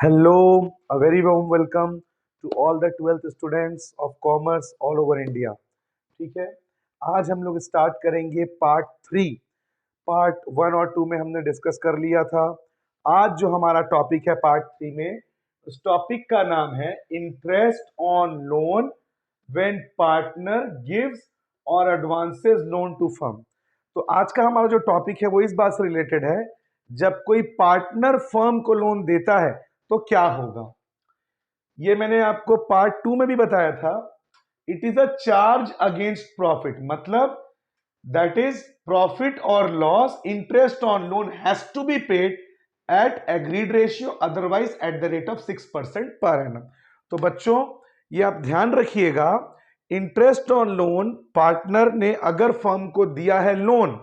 Hello, a very warm welcome to all the 12th students of commerce all over India. ठीक है, आज हम लोग स्टार्ट करेंगे पार्ट 3। पार्ट 1 और 2 में हमने डिस्कस कर लिया था। आज जो हमारा टॉपिक है पार्ट 3 में, उस टॉपिक का नाम है interest on loan when partner gives और एडवांसेस लोन टू फर्म। तो आज का हमारा जो टॉपिक है वो इस बात से रिलेटेड है, जब कोई पार्टनर फर्म को लोन देता है तो क्या होगा। ये मैंने आपको पार्ट 2 में भी बताया था। It is a charge against profit, मतलब दैट इज प्रॉफिट और loss interest on loan has to be paid at agreed ratio, otherwise at the rate of 6% per annum. तो बच्चों ये आप ध्यान रखिएगा, इंटरेस्ट ऑन लोन पार्टनर ने अगर फर्म को दिया है लोन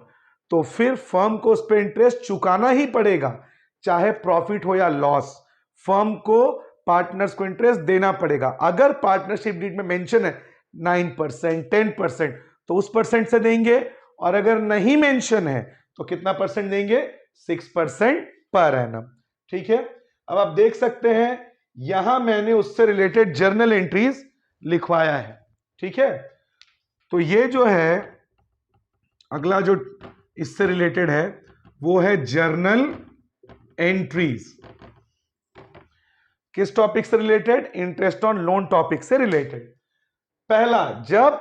तो फिर फर्म को उस पर इंटरेस्ट चुकाना ही पड़ेगा, चाहे प्रॉफिट हो या लॉस। फर्म को पार्टनर्स को इंटरेस्ट देना पड़ेगा। अगर पार्टनरशिप डीड में मेंशन है 9%, 10%, तो उस परसेंट से देंगे, और अगर नहीं मेंशन है तो कितना परसेंट देंगे? 6% पर एनम। ठीक है, अब आप देख सकते हैं यहां मैंने उससे रिलेटेड जर्नल एंट्रीज लिखवाया है। ठीक है, तो ये जो है अगला जो इससे रिलेटेड है वो है जर्नल एंट्रीज। किस टॉपिक से related? Interest on loan topic से रिलेटेड। पहला, जब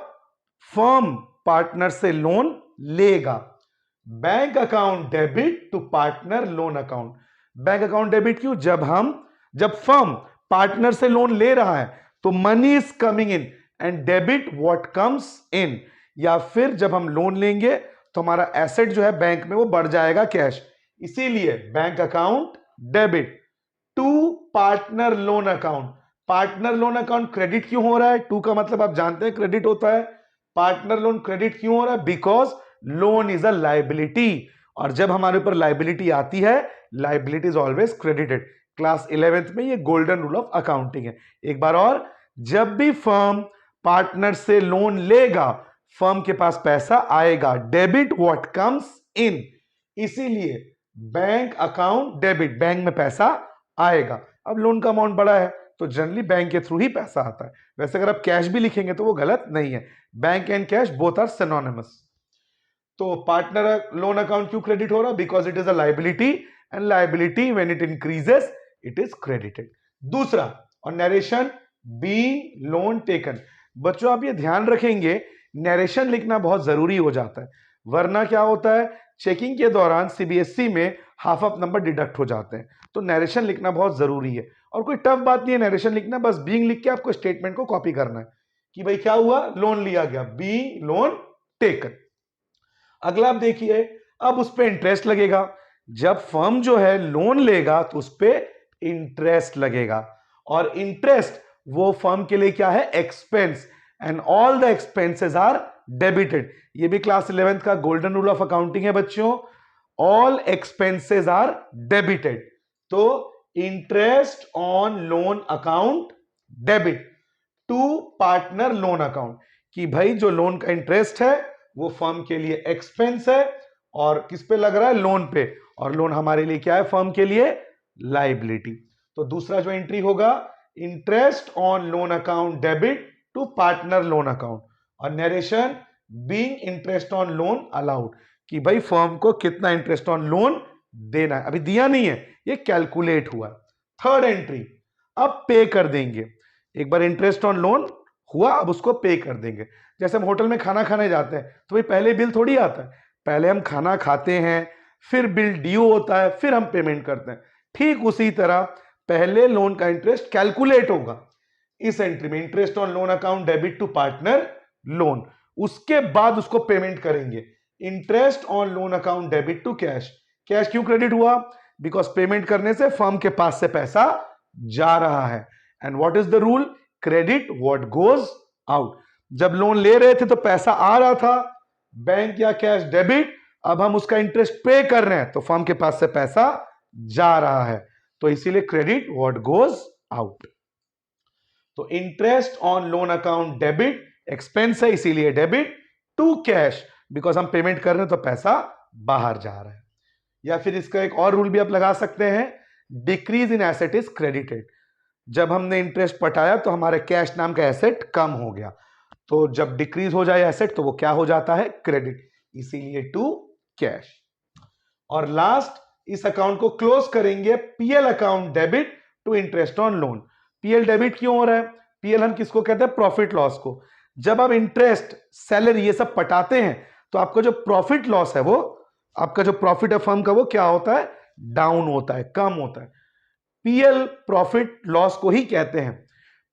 फर्म पार्टनर से लोन लेगा, bank account debit to partner loan account. Bank account debit क्यों? जब फर्म पार्टनर से लोन ले रहा है तो money is coming in and debit what comes in, या फिर जब हम लोन लेंगे तो हमारा एसेट जो है बैंक में वो बढ़ जाएगा, कैश। इसीलिए bank account debit to partner loan account. Partner loan account credit क्यों हो रहा है? टू का मतलब आप जानते हैं क्रेडिट होता है। पार्टनर लोन क्रेडिट क्यों हो रहा है? Because loan is a liability, और जब हमारे ऊपर लाइबिलिटी आती है, liability is always credited. Class 11th में ये गोल्डन रूल ऑफ अकाउंटिंग है। एक बार और, जब भी फर्म पार्टनर से लोन लेगा फर्म के पास पैसा आएगा, डेबिट व्हाट कम्स इन। इसीलिए बैंक अकाउंट डेबिट, बैंक में पैसा आएगा। अब लोन का अमाउंट बड़ा है तो जनरली बैंक के थ्रू ही पैसा आता है। वैसे अगर आप कैश भी लिखेंगे तो वो गलत नहीं है। Bank and cash both are synonymous. तो पार्टनर लोन अकाउंट क्यों क्रेडिट हो रहा? Because it is a liability, and liability when it increases it is credited. दूसरा, और नरेशन बीइंग लोन टेकन। बच्चों आप ये ध्यान रखेंगे, नरेशन लिखना बहुत जरूरी हो जाता है, वरना क्या होता है चेकिंग के दौरान सीबीएसई में हाफ ऑफ नंबर डिडक्ट हो जाते हैं। तो नरेशन लिखना बहुत जरूरी है, और कोई टफ बात नहीं है नरेशन लिखना, बस बीइंग लिख के आपको स्टेटमेंट को कॉपी करना है कि भाई क्या हुआ, लोन लिया गया, बीइंग लोन टेकन। अगला आप देखिए, अब उस पर इंटरेस्ट लगेगा। जब फर्म जो है लोन लेगा तो उस पर इंटरेस्ट लगेगा, और इंटरेस्ट वो फर्म के लिए क्या है? Expense, and all the expenses are debited. ये भी क्लास 11th का गोल्डन रूल ऑफ अकाउंटिंग है बच्चों। All expenses are debited. तो interest on loan account debit to partner loan account, कि भाई जो लोन का इंटरेस्ट है वो फर्म के लिए एक्सपेंस है, और किस पे लग रहा है? लोन पे, और लोन हमारे लिए क्या है? फर्म के लिए लाइबिलिटी। तो दूसरा जो एंट्री होगा, interest on loan account debit to partner loan account, और narration being interest on loan allowed, कि भाई फर्म को कितना इंटरेस्ट ऑन लोन देना है। अभी दिया नहीं है, ये कैलकुलेट हुआ। थर्ड एंट्री, अब पे कर देंगे। एक बार इंटरेस्ट ऑन लोन हुआ, अब उसको पे कर देंगे। जैसे हम होटल में खाना खाने जाते हैं तो भाई पहले बिल थोड़ी आता है, पहले हम खाना खाते हैं, फिर बिल ड्यू होता है, फिर हम पेमेंट करते हैं। ठीक उसी तरह पहले लोन का इंटरेस्ट कैलकुलेट होगा इस एंट्री में, interest on loan account debit to partner loan, उसके बाद उसको पेमेंट करेंगे। Interest on loan account debit to cash. Cash क्यों क्रेडिट हुआ? बिकॉज पेमेंट करने से फर्म के पास से पैसा जा रहा है, and what is the rule? Credit what goes out. जब लोन ले रहे थे तो पैसा आ रहा था, बैंक या कैश डेबिट, अब हम उसका इंटरेस्ट पे कर रहे हैं तो फर्म के पास से पैसा जा रहा है, तो इसीलिए क्रेडिट व्हाट गोज आउट। तो interest on loan account debit expense है, इसीलिए डेबिट टू कैश, बिकॉज हम पेमेंट कर रहे हैं तो पैसा बाहर जा रहा है। या फिर इसका एक और रूल भी आप लगा सकते हैं, decrease in asset is credited. जब हमने इंटरेस्ट पटाया तो हमारे कैश नाम का एसेट कम हो गया, तो जब डिक्रीज हो जाए एसेट तो वो क्या हो जाता है, क्रेडिट, इसीलिए टू कैश। और लास्ट इस अकाउंट को क्लोज करेंगे PL account debit to interest on loan. PL debit क्यों हो रहा है, पीएल हम किसको कहते हैं, प्रॉफिट लॉस को। जब आप इंटरेस्ट सैलरी ये सब पटाते हैं तो आपका जो प्रॉफिट लॉस है, वो आपका जो प्रॉफिट है फर्म का, वो क्या होता है, डाउन होता है, कम होता है। पीएल प्रॉफिट लॉस को ही कहते हैं।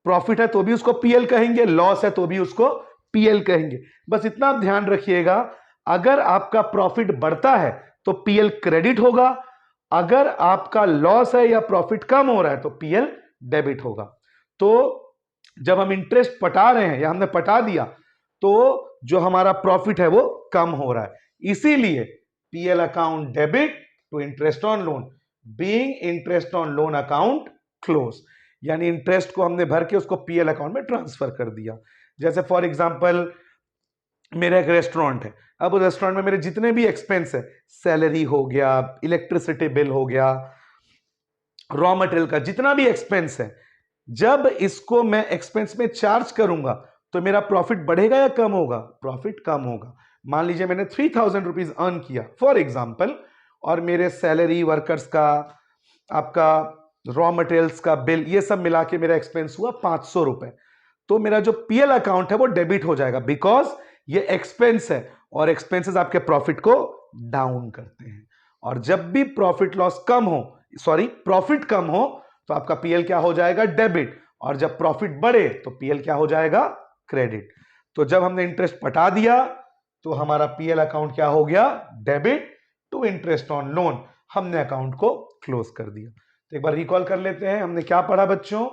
प्रॉफिट है तो भी उसको पीएल कहेंगे, लॉस है तो भी उसको पीएल कहेंगे। बस इतना ध्यान रखिएगा, अगर आपका प्रॉफिट बढ़ता है तो पीएल क्रेडिट होगा, अगर आपका लॉस है या प्रॉफिट कम हो रहा है तो पीएल डेबिट होगा। तो जब हम इंटरेस्ट पटा रहे हैं या हमने पटा दिया तो जो हमारा प्रॉफिट है वो कम हो रहा है, इसीलिए PL account debit to interest on loan, being interest on loan account close, यानी इंटरेस्ट को हमने भर के उसको पीएल अकाउंट में ट्रांसफर कर दिया। जैसे फॉर एग्जांपल मेरा एक रेस्टोरेंट है, अब उस रेस्टोरेंट में मेरे जितने भी एक्सपेंस है, सैलरी हो गया, इलेक्ट्रिसिटी बिल हो गया, रॉ मटेरियल का जितना भी एक्सपेंस है, जब इसको मैं एक्सपेंस में चार्ज करूंगा तो मेरा प्रॉफिट बढ़ेगा या कम होगा, प्रॉफिट कम होगा। मान लीजिए मैंने 3000 रुपीज अर्न किया फॉर एग्जांपल, और मेरे सैलरी, वर्कर्स का, आपका रॉ मटेरियल्स का बिल, ये सब मिला के मेरा एक्सपेंस हुआ 500 रुपए, तो मेरा जो पीएल अकाउंट है वो डेबिट हो जाएगा, बिकॉज ये एक्सपेंस है और एक्सपेंसेस आपके प्रॉफिट को डाउन करते हैं। और जब भी प्रॉफिट लॉस कम हो, सॉरी प्रॉफिट कम हो, तो आपका पीएल क्या हो जाएगा, डेबिट, और जब प्रॉफिट बढ़े तो पीएल क्या हो जाएगा, क्रेडिट। तो जब हमने इंटरेस्ट पटा दिया तो हमारा पीएल अकाउंट क्या हो गया, debit to interest on loan, हमने अकाउंट को क्लोज कर दिया। तो एक बार रिकॉल कर लेते हैं, हमने क्या पढ़ा बच्चों,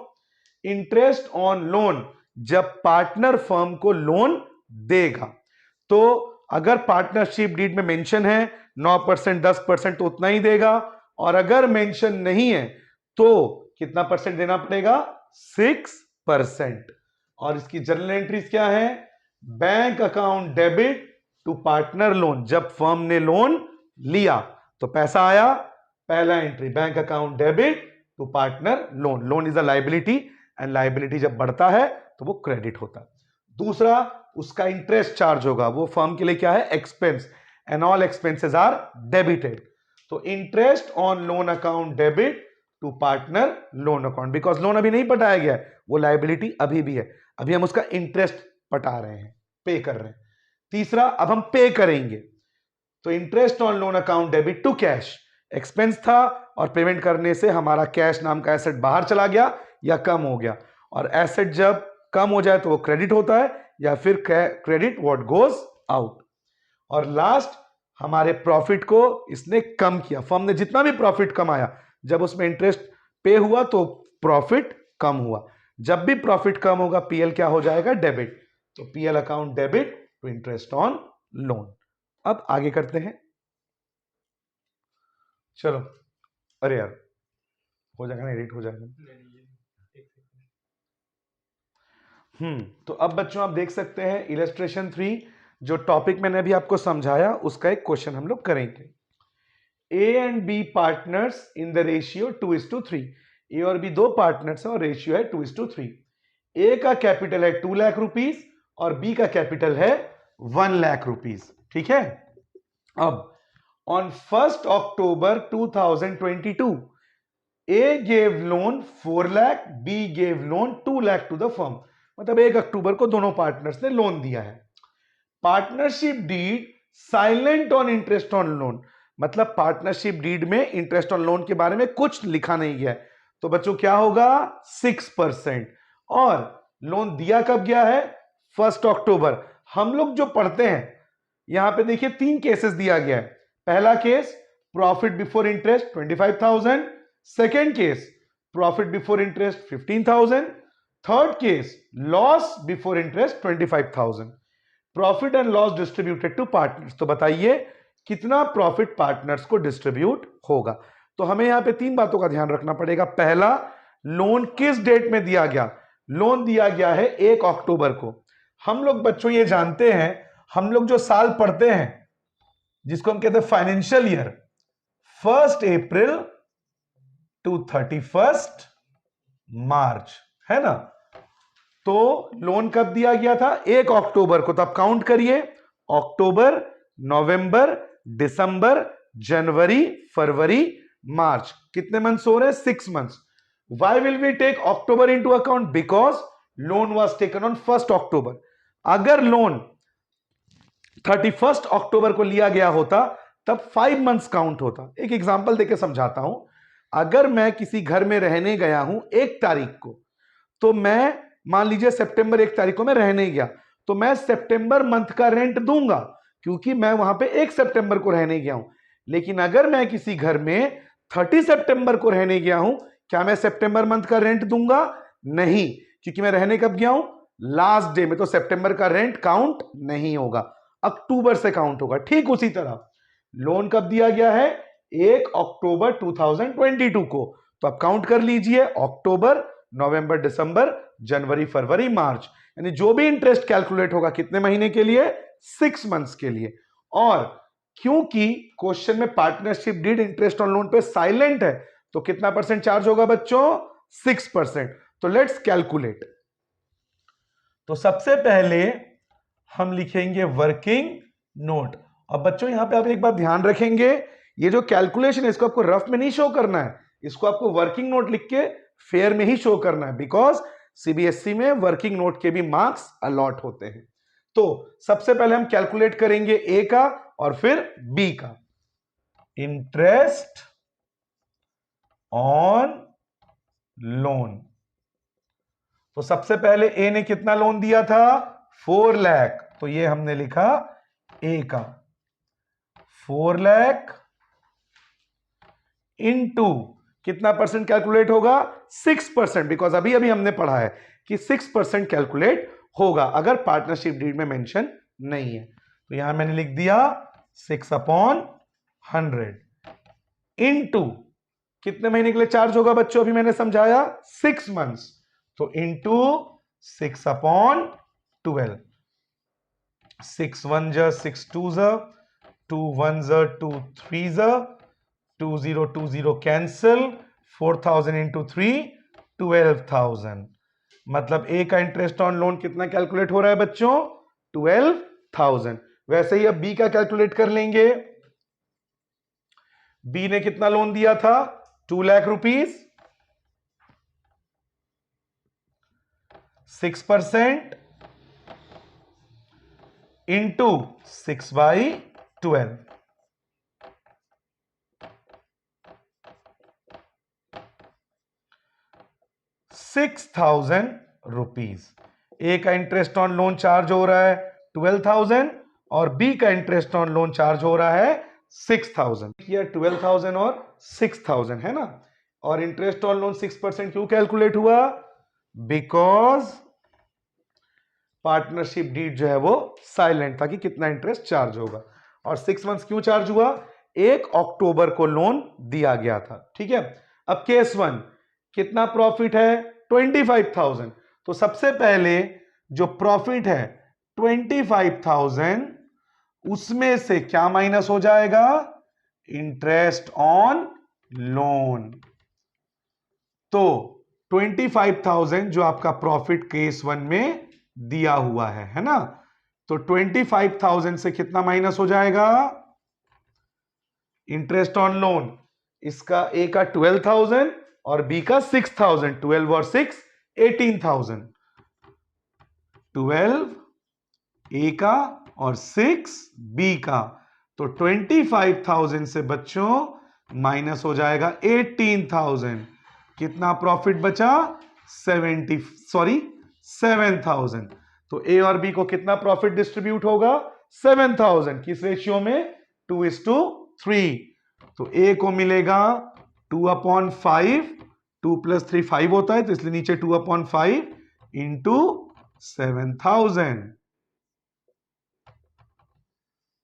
इंटरेस्ट ऑन लोन जब पार्टनर फर्म को लोन देगा, तो अगर पार्टनरशिप डीड में मेंशन है 9%, 10% तो उतना ही देगा, और अगर मेंशन नहीं है तो कितना परसेंट देना पड़ेगा, 6%। और इसकी जर्नल एंट्रीज क्या है, bank account debit to partner loan, जब फर्म ने लोन लिया तो पैसा आया, पहला entry bank account debit to partner loan, loan is a liability, and liability जब बढ़ता है तो वो क्रेडिट होता है। दूसरा, उसका इंटरेस्ट चार्ज होगा, वो फर्म के लिए क्या है, expense, and all expenses are debited. तो interest on loan account debit to partner loan account, because loan अभी नहीं पटाया गया है, वो लायबिलिटी अभी भी है, अभी हम उसका इंटरेस्ट पटा रहे हैं, पे कर रहे हैं। तीसरा, अब हम पे करेंगे, तो interest on loan account debit to cash, expense था और पेमेंट करने से हमारा कैश नाम का एसेट बाहर चला गया या कम हो गया, और एसेट जब कम हो जाए तो वो क्रेडिट होता है, या फिर क्रेडिट व्हाट गोज आउट। और लास्ट, हमारे प्रॉफिट को इसने कम किया, फर्म ने जितना भी प्रॉफिट कमाया, जब उसमें इंटरेस्ट पे हुआ तो प्रॉफिट कम हुआ, जब भी प्रॉफिट कम होगा पीएल क्या हो जाएगा, डेबिट, तो PL account debit to interest on loan. अब आगे करते हैं, चलो, अरे यार हो जाएगा ना, एडिट हो जाएगा। तो अब बच्चों आप देख सकते हैं इलस्ट्रेशन 3, जो टॉपिक मैंने अभी आपको समझाया उसका एक क्वेश्चन हम लोग करेंगे। A and B partners in the ratio 2:3, ए और बी दो पार्टनर्स हैं और रेशियो है 2:3। ए का कैपिटल है 2 लाख रुपीस और बी का कैपिटल है 1 लाख रुपीस, ठीक है। अब on 1 October 2022 A gave loan 4 lakh, B gave loan 2 lakh to the firm, मतलब 1 अक्टूबर को दोनों पार्टनर्स ने लोन दिया है। Partnership deed silent on interest on loan, मतलब पार्टनरशिप डीड में इंटरेस्ट ऑन लोन के बारे में कुछ लिखा नहीं गया है, तो बच्चों क्या होगा, 6%। और लोन दिया कब गया है, 1 अक्टूबर। हम लोग जो पढ़ते हैं यहां पे देखिए 3 केसेस दिया गया है। पहला case profit before interest 25,000, second case profit before interest 15,000, third case loss before interest 25,000। Profit and loss distributed to partners, तो बताइए कितना प्रॉफिट पार्टनर्स को डिस्ट्रीब्यूट होगा। तो हमें यहां पे 3 बातों का ध्यान रखना पड़ेगा। पहला, लोन किस डेट में दिया गया, लोन दिया गया है 1 अक्टूबर को। हम लोग बच्चों ये जानते हैं, हम लोग जो साल पढ़ते हैं जिसको हम कहते हैं फाइनेंशियल ईयर, 1 अप्रैल टू 31 मार्च, है ना। तो लोन कब दिया गया था? 1 अक्टूबर को। तो आप काउंट करिए, अक्टूबर, नवंबर, दिसंबर, जनवरी, फरवरी, मार्च। कितने मंथ्स हो रहे हैं? 6 months. Why will we take October into account? Because loan was taken on 1 October. अगर लोन 31 अक्टूबर को लिया गया होता तब 5 मंथ्स काउंट होता। एक एग्जांपल देके समझाता हूं। अगर मैं किसी घर में रहने गया हूं 1 तारीख को, तो मैं मान लीजिए सितंबर 1 तारीख को मैं रहने गया, तो मैं सितंबर मंथ का रेंट दूंगा क्योंकि मैं वहां पे 1 सितंबर को रहने गया हूं। लेकिन अगर मैं किसी घर में 30 सितंबर को रहने गया हूं, क्या मैं सितंबर मंथ का रेंट दूंगा? नहीं, क्योंकि मैं रहने कब गया हूं? लास्ट डे में। तो सितंबर का रेंट काउंट नहीं होगा, अक्टूबर से काउंट होगा। ठीक उसी तरह लोन कब दिया गया है? 1 अक्टूबर 2022 को। तो आप काउंट कर लीजिए, अक्टूबर, नवंबर, दिसंबर, जनवरी, फरवरी, मार्च। यानी जो भी इंटरेस्ट कैलकुलेट होगा कितने महीने के लिए? 6 मंथ्स के लिए। और क्योंकि क्वेश्चन में partnership deed interest on loan पे साइलेंट है, तो कितना परसेंट चार्ज होगा बच्चों? 6%। तो लेट्स कैलकुलेट। तो सबसे पहले हम लिखेंगे वर्किंग नोट। अब बच्चों यहां पे आप एक बात ध्यान रखेंगे, ये जो कैलकुलेशन है इसको आपको रफ में नहीं शो करना है, इसको आपको वर्किंग नोट लिख के फेयर में ही शो करना है, बिकॉज सीबीएसई में वर्किंग नोट के भी मार्क्स अलॉट होते हैं। तो सबसे पहले हम कैलकुलेट करेंगे ए का और फिर बी का। Interest on loan. तो सबसे पहले ए ने कितना लोन दिया था? 4 लाख। तो ये हमने लिखा ए का 4 लाख इनटू कितना परसेंट कैलकुलेट होगा? 6%, बिकॉज अभी अभी हमने पढ़ा है कि 6% कैलकुलेट होगा अगर पार्टनरशिप डीड में मेंशन नहीं है। तो यहां मैंने लिख दिया 6/100 इनटू कितने महीने के लिए चार्ज होगा बच्चों? अभी मैंने समझाया 6 मंथ्स। तो इनटू 6/12। 6 1 जा 6 2 जा 2 1 जा 2 3 जा 2020 कैंसिल, 4000 इंटू 3 12,000। मतलब ए का इंटरेस्ट ऑन लोन कितना कैलकुलेट हो रहा है बच्चों? 12,000। वैसे ही अब बी का कैलकुलेट कर लेंगे। बी ने कितना लोन दिया था? 2 लाख रुपीस। 6% इंटू 6/12। 6,000 रुपीज। ए का इंटरेस्ट ऑन लोन चार्ज हो रहा है 12,000 और बी का इंटरेस्ट ऑन लोन चार्ज हो रहा है 6,000। किया 12,000 और 6,000, है ना। और इंटरेस्ट ऑन लोन 6% क्यों कैलकुलेट हुआ? बिकॉज पार्टनरशिप डीड जो है वो साइलेंट था कि कितना इंटरेस्ट चार्ज होगा। और 6 मंथ्स क्यों चार्ज हुआ? 1 अक्टूबर को लोन दिया गया था। ठीक है। अब केस 1, कितना प्रॉफिट है? 25,000। तो सबसे पहले जो प्रॉफिट है 25,000, उसमें से क्या माइनस हो जाएगा? Interest on loan. तो 25,000 जो आपका प्रॉफिट केस 1 में दिया हुआ है ना, तो 25,000 से कितना माइनस हो जाएगा? Interest on loan. इसका ए का 12,000 और बी का 6,000। 12 और 6 18,000। 12 ए का और 6 बी का। तो 25,000 से बच्चों माइनस हो जाएगा 18,000। कितना प्रॉफिट बचा? 7,000। तो ए और बी को कितना प्रॉफिट डिस्ट्रीब्यूट होगा? 7,000। किस रेशियो में? 2:3। तो ए को मिलेगा 2/5। 2 + 3 5 होता है, तो इसलिए नीचे 2/5 इंटू 7,000।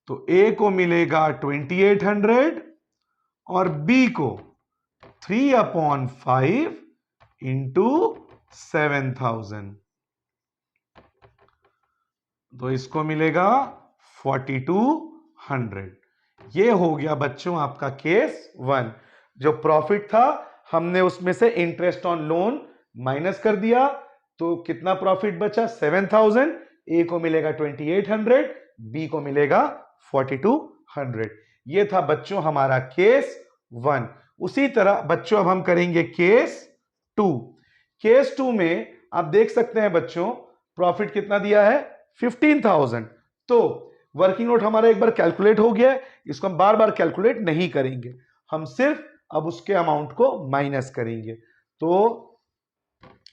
तो ए को मिलेगा 2,800 और बी को 3/5 इंटू 7,000। तो इसको मिलेगा 4,200। ये हो गया बच्चों आपका केस 1। जो प्रॉफिट था हमने उसमें से इंटरेस्ट ऑन लोन माइनस कर दिया, तो कितना प्रॉफिट बचा? 7000। ए को मिलेगा 2800, बी को मिलेगा 4200। ये था बच्चों हमारा केस 1। उसी तरह बच्चों अब हम करेंगे केस 2। केस 2 में आप देख सकते हैं बच्चों, प्रॉफिट कितना दिया है? 15000। तो वर्किंग नोट हमारा एक बार कैलकुलेट हो गया है, इसको हम बार बार कैलकुलेट नहीं करेंगे, हम सिर्फ अब उसके अमाउंट को माइनस करेंगे। तो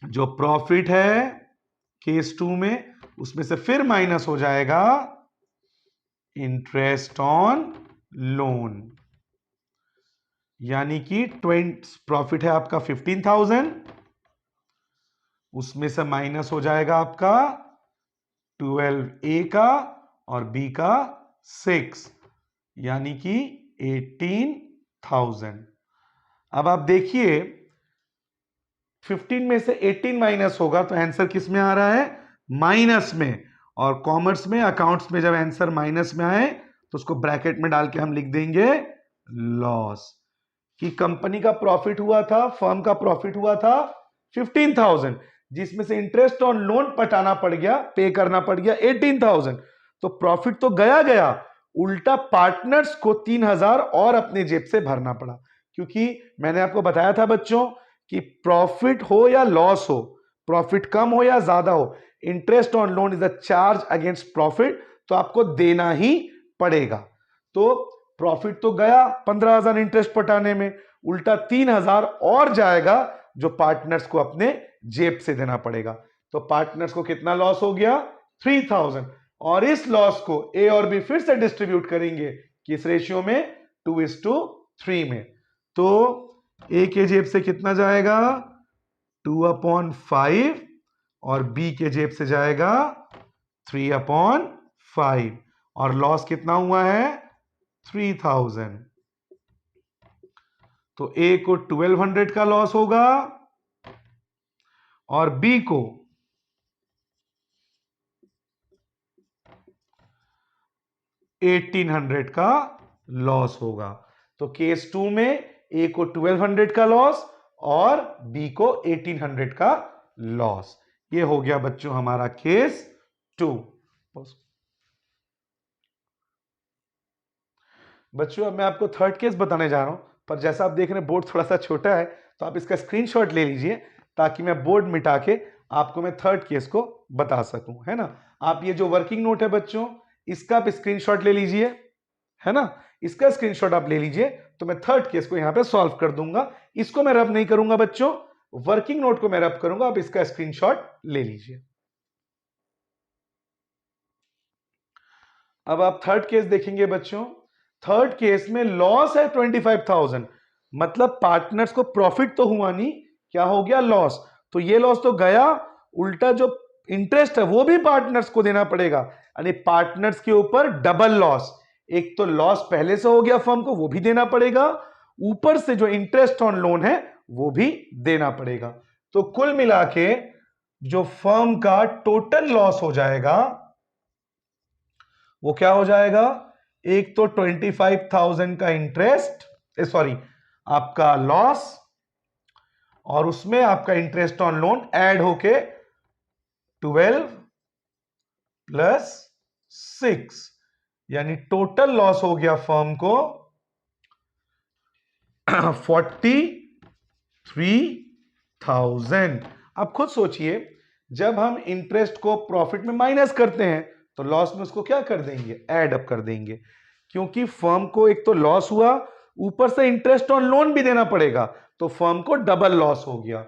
जो प्रॉफिट है केस 2 में, उसमें से फिर माइनस हो जाएगा इंटरेस्ट ऑन लोन, यानी कि प्रॉफिट है आपका 15000, उसमें से माइनस हो जाएगा आपका 12 ए का और बी का 6, यानी कि 18000। अब आप देखिए 15 में से 18 माइनस होगा तो आंसर किस में आ रहा है? माइनस में। और कॉमर्स में, अकाउंट्स में जब आंसर माइनस में आए तो उसको ब्रैकेट में डाल के हम लिख देंगे लॉस। कि कंपनी का प्रॉफिट हुआ था, फर्म का प्रॉफिट हुआ था 15000, जिसमें से इंटरेस्ट ऑन लोन पटाना पड़ गया, पे करना पड़ गया 18000। तो प्रॉफिट तो गया गया, उल्टा पार्टनर्स को 3000 और अपने जेब से भरना पड़ा। क्योंकि मैंने आपको बताया था बच्चों कि प्रॉफिट हो या लॉस हो, प्रॉफिट कम हो या ज्यादा हो, interest on loan is a charge against profit, तो आपको देना ही पड़ेगा। तो प्रॉफिट तो गया 15000 इंटरेस्ट पटाने में, उल्टा 3000 और जाएगा जो पार्टनर्स को अपने जेब से देना पड़ेगा। तो पार्टनर्स को कितना लॉस हो गया? 3000। और इस लॉस को ए और बी फिर से डिस्ट्रीब्यूट करेंगे किस रेशियो में? 2:3 में। तो ए के जेब से कितना जाएगा? 2/5 और बी के जेब से जाएगा 3/5। और लॉस कितना हुआ है? 3000। तो ए को 1200 का लॉस होगा और बी को 1800 का लॉस होगा। तो केस 2 में ए को 1200 का लॉस और बी को 1800 का लॉस। ये हो गया बच्चों हमारा केस 2। बच्चों अब मैं आपको थर्ड केस बताने जा रहा हूं, पर जैसा आप देख रहे हैं बोर्ड थोड़ा सा छोटा है, तो आप इसका स्क्रीनशॉट ले लीजिए ताकि मैं बोर्ड मिटा के आपको मैं थर्ड केस को बता सकूं, है ना। आप ये जो वर्किंग नोट है बच्चों, इसका आप स्क्रीनशॉट ले लीजिए, है ना। इसका स्क्रीनशॉट आप ले लीजिए, तो मैं थर्ड केस को यहां पे सॉल्व कर दूंगा। इसको मैं रब नहीं करूंगा बच्चों, वर्किंग नोट को मैं रब करूंगा। आप इसका स्क्रीनशॉट ले लीजिए। अब आप थर्ड केस देखेंगे बच्चों। थर्ड केस में लॉस है 25000, मतलब पार्टनर्स को प्रॉफिट तो हुआ नहीं, क्या हो गया? लॉस। तो ये लॉस तो गया, उल्टा जो इंटरेस्ट है वो भी पार्टनर्स को देना पड़ेगा, यानी पार्टनर्स के ऊपर डबल लॉस। एक तो लॉस पहले से हो गया फर्म को, वो भी देना पड़ेगा, ऊपर से जो इंटरेस्ट ऑन लोन है वो भी देना पड़ेगा। तो कुल मिला के जो फर्म का टोटल लॉस हो जाएगा वो क्या हो जाएगा? एक तो 25,000 का इंटरेस्ट, सॉरी आपका लॉस, और उसमें आपका इंटरेस्ट ऑन लोन ऐड होके 12 प्लस 6, यानी टोटल लॉस हो गया फर्म को 43,000। अब खुद सोचिए, जब हम इंटरेस्ट को प्रॉफिट में माइनस करते हैं तो लॉस में उसको क्या कर देंगे? ऐड अप कर देंगे, क्योंकि फर्म को एक तो लॉस हुआ, ऊपर से इंटरेस्ट ऑन लोन भी देना पड़ेगा, तो फर्म को डबल लॉस हो गया।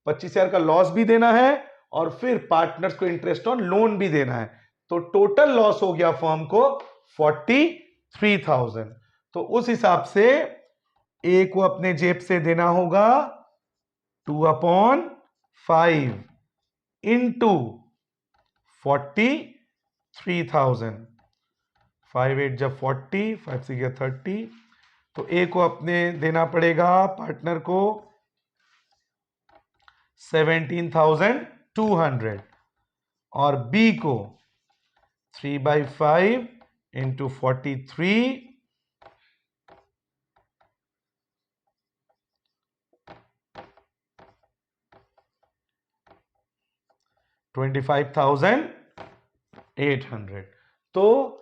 25,000 का लॉस भी देना है और फिर पार्टनर्स को इंटरेस्ट ऑन लोन भी देना है, तो टोटल लॉस हो गया फर्म को 43,000। तो उस हिसाब से ए को अपने जेब से देना होगा 2/5 इंटू 43,000। 5 8 जब 40, 5 6 30, तो ए को अपने देना पड़ेगा पार्टनर को 17,200 और बी को 3/5 इंटू 43 25,800। तो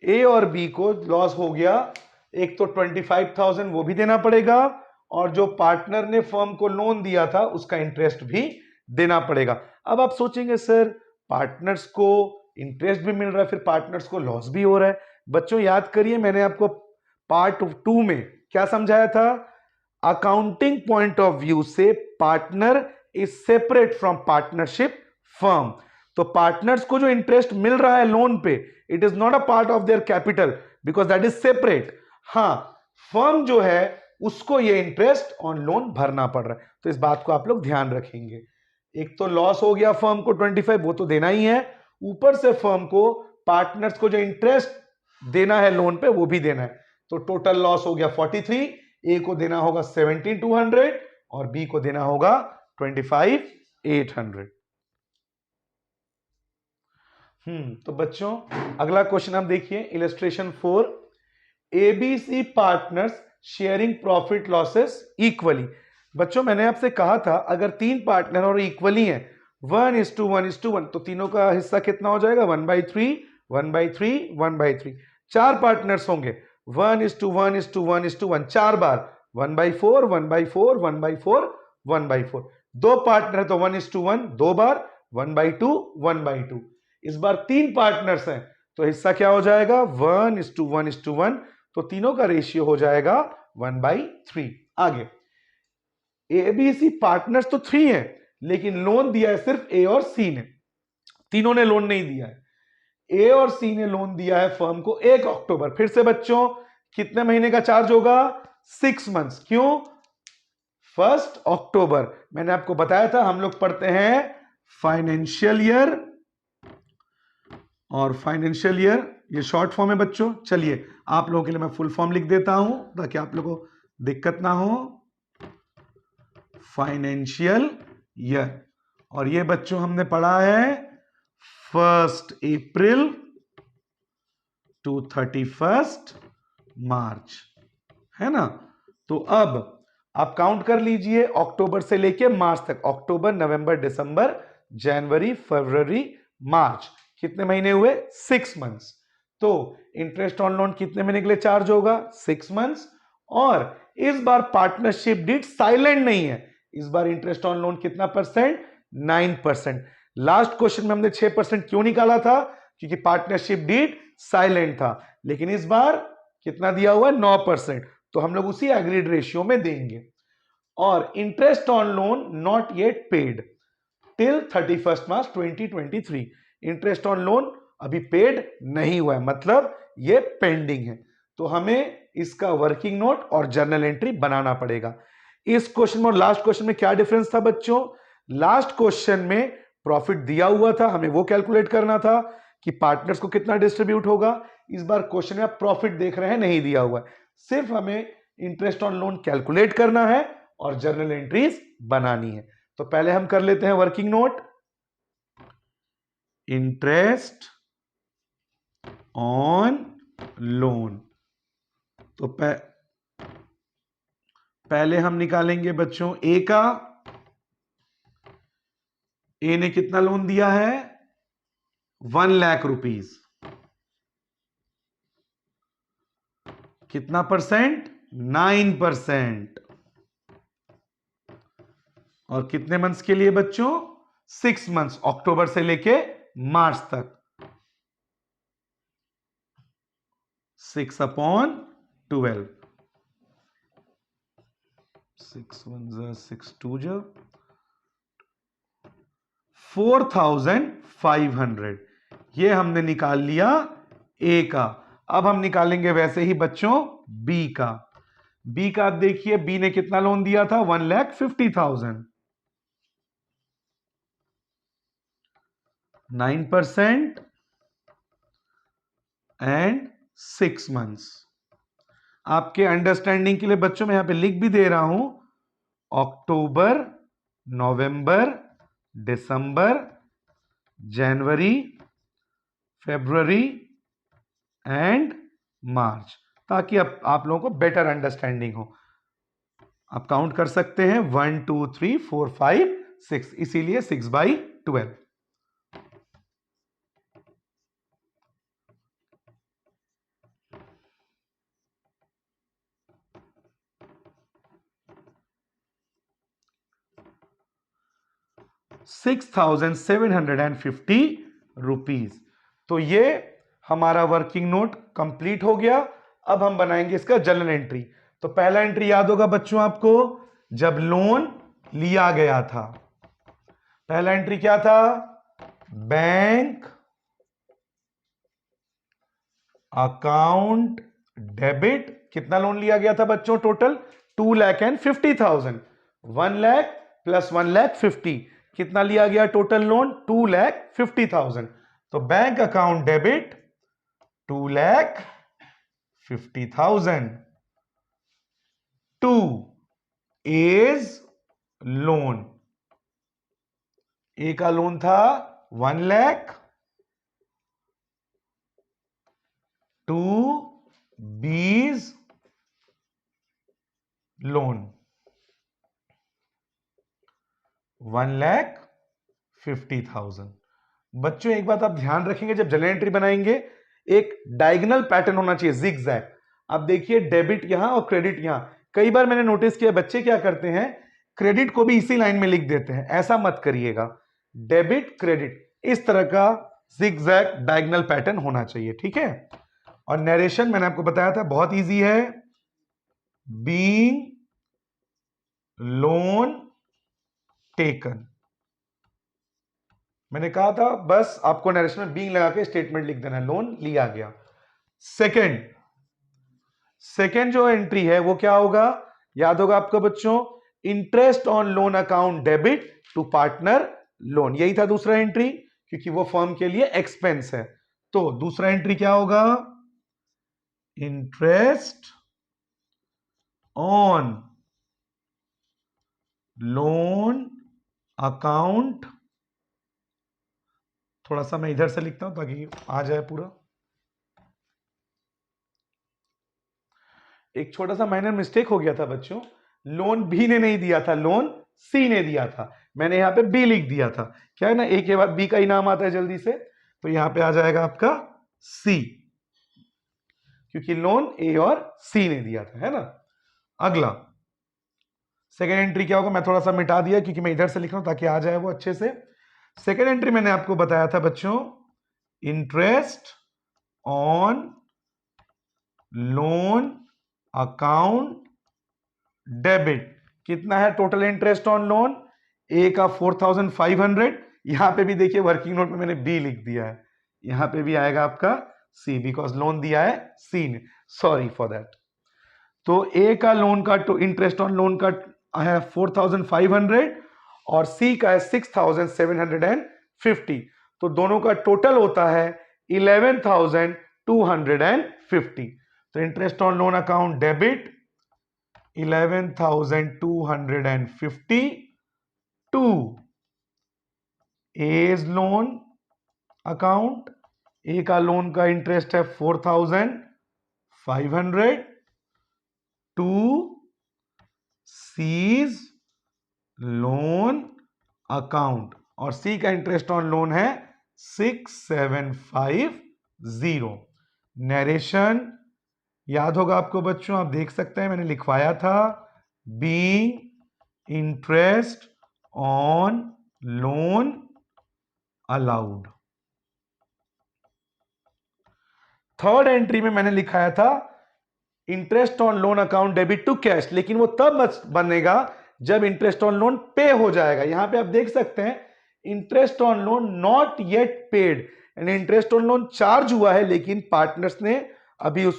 ए और बी को लॉस हो गया, एक तो 25,000 वो भी देना पड़ेगा, और जो पार्टनर ने फर्म को लोन दिया था उसका इंटरेस्ट भी देना पड़ेगा। अब आप सोचेंगे सर पार्टनर्स को इंटरेस्ट भी मिल रहा है, फिर पार्टनर्स को लॉस भी हो रहा है। बच्चों याद करिए, मैंने आपको पार्ट 2 में क्या समझाया था? अकाउंटिंग पॉइंट ऑफ व्यू से partner is separate from partnership firm. तो पार्टनर्स को जो इंटरेस्ट मिल रहा है लोन पे, it is not a part of their capital because that is separate. हाँ, फर्म जो है उसको ये इंटरेस्ट ऑन लोन भरना पड़ रहा है। तो इस बात को आप लोग ध्यान रखेंगे। एक तो लॉस हो गया फर्म को 25, वो तो देना ही है, ऊपर से फर्म को पार्टनर्स को जो इंटरेस्ट देना है लोन पे वो भी देना है। तो टोटल लॉस हो गया 43। ए को देना होगा 17,200 और बी को देना होगा 25,800। तो बच्चों अगला क्वेश्चन आप देखिए, illustration 4। ABC partners sharing profit losses equally. बच्चों मैंने आपसे कहा था अगर 3 पार्टनर और इक्वली हैं 1:1:1 तो तीनों का हिस्सा कितना हो जाएगा? 1/3 1/3 1/3। 4 पार्टनर्स होंगे 1:1:1:1 4 बार 1/4 1/4 1/4 1/4। 2 पार्टनर तो 1:1 2 बार 1/2 1/2। इस बार 3 पार्टनर्स हैं तो हिस्सा क्या हो जाएगा? 1:1:1। तो तीनों का रेशियो हो जाएगा 1/3। आगे, एबीसी पार्टनर्स तो 3 हैं लेकिन लोन दिया है सिर्फ ए और सी ने, तीनों ने लोन नहीं दिया है। ए और सी ने लोन दिया है फर्म को 1 अक्टूबर। फिर से बच्चों कितने महीने का चार्ज होगा? 6 मंथ्स। क्यों? 1 अक्टूबर। मैंने आपको बताया था हम लोग पढ़ते हैं फाइनेंशियल ईयर, और फाइनेंशियल ईयर ये शॉर्ट फॉर्म है बच्चों। चलिए आप लोगों के लिए मैं फुल फॉर्म लिख देता हूं ताकि आप लोगों को दिक्कत ना हो। फाइनेंशियल ईयर, और ये बच्चों हमने पढ़ा है 1 अप्रैल टू 31 मार्च, है ना? तो अब आप काउंट कर लीजिए अक्टूबर से लेके मार्च तक, अक्टूबर नवंबर दिसंबर जनवरी फरवरी मार्च, कितने महीने हुए? 6 मंथ्स। तो इंटरेस्ट ऑन लोन कितने महीने के लिए चार्ज होगा? 6 मंथ्स। और इस बार पार्टनरशिप डीड साइलेंट नहीं है, इस बार इंटरेस्ट ऑन लोन कितना परसेंट? 9%। लास्ट क्वेश्चन में हमने 6% क्यों निकाला था? क्योंकि पार्टनरशिप डीड साइलेंट था, लेकिन इस बार कितना दिया हुआ है? 9%। तो हम लोग उसी एग्रीड रेशियो में देंगे। और interest on loan not yet paid till 31 March 2023। Interest on loan अभी पेड नहीं हुआ है, मतलब ये पेंडिंग है। तो हमें इसका वर्किंग नोट और जर्नल एंट्री बनाना पड़ेगा। इस क्वेश्चन में और लास्ट क्वेश्चन में क्या डिफरेंस था बच्चों? लास्ट क्वेश्चन में प्रॉफिट दिया हुआ था, हमें वो कैलकुलेट करना था कि पार्टनर्स को कितना डिस्ट्रीब्यूट होगा। इस बार क्वेश्चन में आप प्रॉफिट देख रहे हैं, नहीं दिया हुआ है, सिर्फ हमें इंटरेस्ट ऑन लोन कैलकुलेट करना है और जर्नल एंट्रीज बनानी है। तो पहले हम कर लेते हैं working note. Interest on loan, तो पहले हम निकालेंगे बच्चों ए का। ए ने कितना लोन दिया है? 1 लाख रुपीस। कितना परसेंट? 9%। और कितने मंथ्स के लिए बच्चों? 6 मंथ्स, अक्टूबर से लेके मार्च तक। 6/12, 6 1 6 2 4,500। ये हमने निकाल लिया ए का। अब हम निकालेंगे वैसे ही बच्चों बी का। बी का आप देखिए, बी ने कितना लोन दिया था? 1,50,000। 9% एंड 6 मंथ्स। आपके अंडरस्टैंडिंग के लिए बच्चों मैं यहां पे लिख भी दे रहा हूं, अक्टूबर नवंबर दिसंबर जनवरी फरवरी एंड मार्च, ताकि आप लोगों को बेटर अंडरस्टैंडिंग हो। आप काउंट कर सकते हैं 1 2 3 4 5 6, इसीलिए 6/12। 6,750 रुपीज। तो ये हमारा वर्किंग नोट कंप्लीट हो गया। अब हम बनाएंगे इसका जर्नल एंट्री। तो पहला एंट्री याद होगा बच्चों आपको, जब लोन लिया गया था, पहला एंट्री क्या था, बैंक अकाउंट डेबिट। कितना लोन लिया गया था बच्चों, टोटल 2,50,000। 1,00,000 प्लस 1,50,000, कितना लिया गया टोटल लोन, 2,50,000। तो bank account debit 2,50,000 to A's loan. A का लोन था 1,00,000 टू बीज लोन 1,50,000। बच्चों एक बात आप ध्यान रखेंगे, जब जर्नल एंट्री बनाएंगे एक डायगोनल पैटर्न होना चाहिए, जिगजैग। अब देखिए डेबिट यहां और क्रेडिट यहां। कई बार मैंने नोटिस किया बच्चे क्या करते हैं, क्रेडिट को भी इसी लाइन में लिख देते हैं। ऐसा मत करिएगा, डेबिट क्रेडिट इस तरह का जिगजैग डायगोनल पैटर्न होना चाहिए, ठीक है। और नरेशन मैंने आपको बताया था बहुत इजी है, बीइंग लोन टेकन। मैंने कहा था बस आपको नरेशन में बीइंग लगा के स्टेटमेंट लिख देना है, लोन लिया गया। सेकेंड जो एंट्री है वो क्या होगा, याद होगा आपको बच्चों, interest on loan account debit to partner loan. यही था दूसरा एंट्री, क्योंकि वो फर्म के लिए एक्सपेंस है। तो दूसरा एंट्री क्या होगा, इंटरेस्ट ऑन लोन अकाउंट, थोड़ा सा मैं इधर से लिखता हूं ताकि आ जाए पूरा। एक छोटा सा माइनर मिस्टेक हो गया था बच्चों, लोन बी ने नहीं दिया था, लोन सी ने दिया था। मैंने यहां पे बी लिख दिया था, क्या है ना, ए के बाद बी का ही नाम आता है जल्दी से, तो यहां पे आ जाएगा आपका सी, क्योंकि लोन ए और सी ने दिया था, है ना। अगला सेकेंड एंट्री क्या होगा, मैं थोड़ा सा मिटा दिया क्योंकि मैं इधर से लिख रहा हूं ताकि आ जाए वो अच्छे से। सेकेंड एंट्री मैंने आपको बताया था बच्चों, interest on loan account debit. कितना है total interest on loan, A का 4,500। यहां पे भी देखिए वर्किंग नोट में मैंने बी लिख दिया है, यहां पे भी आएगा आपका सी, बिकॉज लोन दिया है सी ने, सॉरी फॉर दैट। तो ए का लोन का तो इंटरेस्ट ऑन लोन का है 4,500 और सी का है 6,750। तो दोनों का टोटल होता है 11,250। तो interest on loan account debit 11,250 to A's loan account. A का लोन का इंटरेस्ट है 4,500 टू सीज लोन अकाउंट, और सी का इंटरेस्ट ऑन लोन है 6,750। नरेशन याद होगा आपको बच्चों, आप देख सकते हैं मैंने लिखवाया था, being interest on loan allowed. Third entry में मैंने लिखाया था interest on loan account debit to cash, लेकिन वो तब बनेगा जब इंटरेस्ट ऑन लोन पे हो जाएगा। यहां पे आप देख सकते हैं interest on loan not yet paid, यानी इंटरेस्ट ऑन लोन चार्ज हुआ है लेकिन पार्टनर्स ने अभी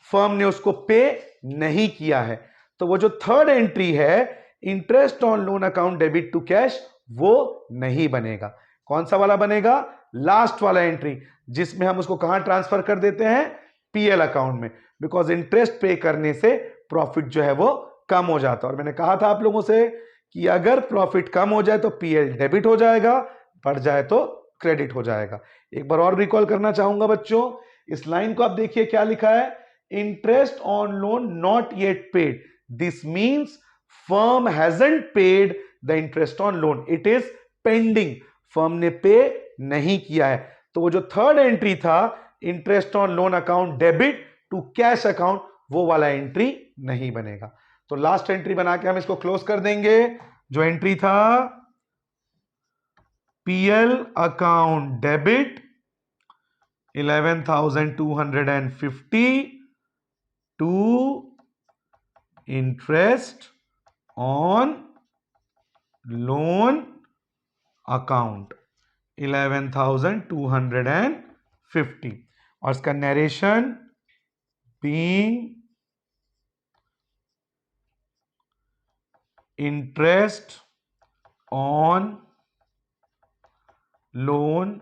फर्म ने उसको पे नहीं किया है। तो वो जो थर्ड एंट्री है interest on loan account debit to cash, वो नहीं बनेगा। कौन सा वाला बनेगा, लास्ट वाला एंट्री, जिसमें हम उसको कहां ट्रांसफर कर देते हैं, पीएल अकाउंट में, बिकॉज इंटरेस्ट पे करने से प्रॉफिट जो है वो कम हो जाता है। और मैंने कहा था आप लोगों से कि अगर प्रॉफिट कम हो जाए तो पीएल डेबिट हो जाएगा, बढ़ जाए तो क्रेडिट हो जाएगा। एक बार और रिकॉल करना चाहूंगा बच्चों, इस लाइन को आप देखिए क्या लिखा है, interest on loan not yet paid, this means firm hasn't paid the interest on loan, it is pending, firm ने पे नहीं किया है। तो वो जो थर्ड एंट्री था interest on loan account debit to cash account, वो वाला एंट्री नहीं बनेगा। तो लास्ट एंट्री बना के हम इसको क्लोज कर देंगे। जो एंट्री था PL account debit 11,250 to interest on loan account 11,250 और इसका narration being interest on loan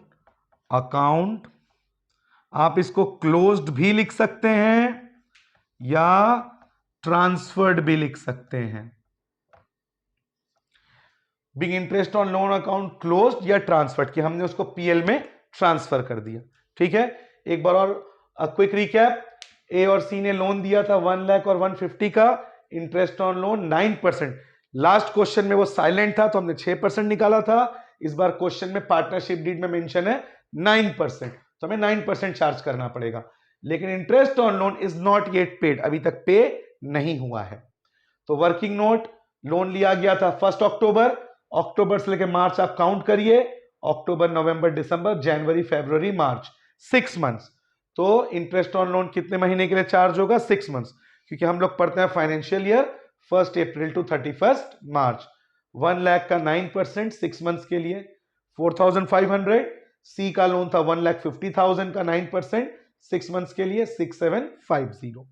account. आप इसको क्लोज्ड भी लिख सकते हैं या ट्रांसफर्ड भी लिख सकते हैं। Big interest on loan account closed या ट्रांसफर्ड कि हमने उसको पीएल में ट्रांसफर कर दिया। ठीक है, एक बार और क्विक रिकैप। ए और सी ने लोन दिया था 1 लाख और 150 का, interest on loan 9%। Last question में वो साइलेंट था तो हमने 6% निकाला था। इस बार क्वेश्चन में पार्टनरशिप डीड में मेंशन है 9%, तो हमें 9% चार्ज करना पड़ेगा। लेकिन interest on loan is not yet paid, अभी तक पे नहीं हुआ है। तो वर्किंग नोट, लोन लिया गया था 1 अक्टूबर, अक्टूबर से लेकर मार्च आप काउंट करिए, अक्टूबर नवंबर दिसंबर जनवरी फरवरी मार्च, 6 मंथ्स। तो इंटरेस्ट ऑन लोन कितने महीने के लिए चार्ज होगा? 6 मंथ्स, क्योंकि हम लोग पढ़ते हैं फाइनेंशियल ईयर 1 अप्रैल टू 31 मार्च। 1 लाख का 9% 6 मंथ्स के लिए 4,500। सी का लोन था 1,50,000 का 9% 6 मंथ्स के लिए 6,750।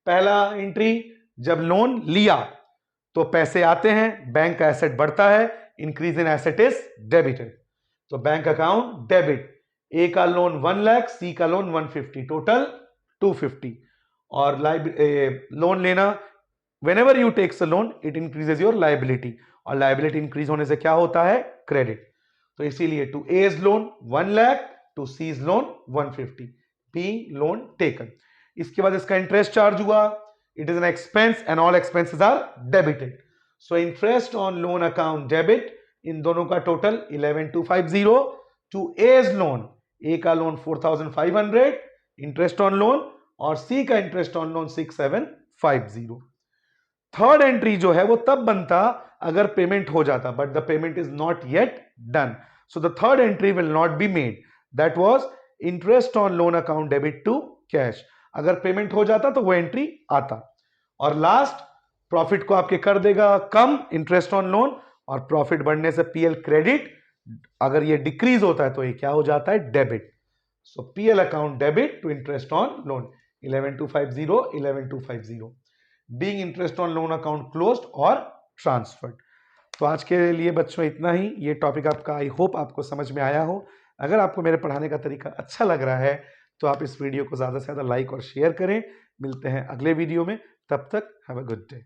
पहला एंट्री, जब लोन लिया तो पैसे आते हैं, बैंक का एसेट बढ़ता है, increase in asset is debited. तो बैंक अकाउंट डेबिट, ए का लोन 1 लाख, सी का लोन 150, टोटल 250। और लोन लेना, whenever you takes a loan it increases your liability, और liability इंक्रीज होने से क्या होता है? क्रेडिट। तो इसीलिए to A's loan 1 lakh, to C's loan 150 being loan taken. इसके बाद इसका इंटरेस्ट चार्ज हुआ, it is an expense and all expenses are debited. So interest on loan account debit, इन दोनों का total 11,250। To A's loan, A का loan 4,500 interest on loan, और C का interest on loan 6,750। Third entry जो है वो तब बनता अगर पेमेंट हो जाता, but the payment is not yet done, so the third entry will not be made, that was interest on loan account debit to cash. अगर पेमेंट हो जाता तो वो एंट्री आता। और लास्ट, प्रॉफिट को आपके कर देगा कम इंटरेस्ट ऑन लोन, और प्रॉफिट बढ़ने से पीएल क्रेडिट, अगर ये डिक्रीज होता है तो ये क्या हो जाता है? Debit. So PL account debit to interest on loan 11,250 11,250 being interest on loan account closed और ट्रांसफर्ड। तो आज के लिए बच्चों इतना ही। ये टॉपिक आपका आई होप आपको समझ में आया हो। अगर आपको मेरे पढ़ाने का तरीका अच्छा लग रहा है तो आप इस वीडियो को ज़्यादा से ज़्यादा लाइक और शेयर करें। मिलते हैं अगले वीडियो में, तब तक हैव अ गुड डे।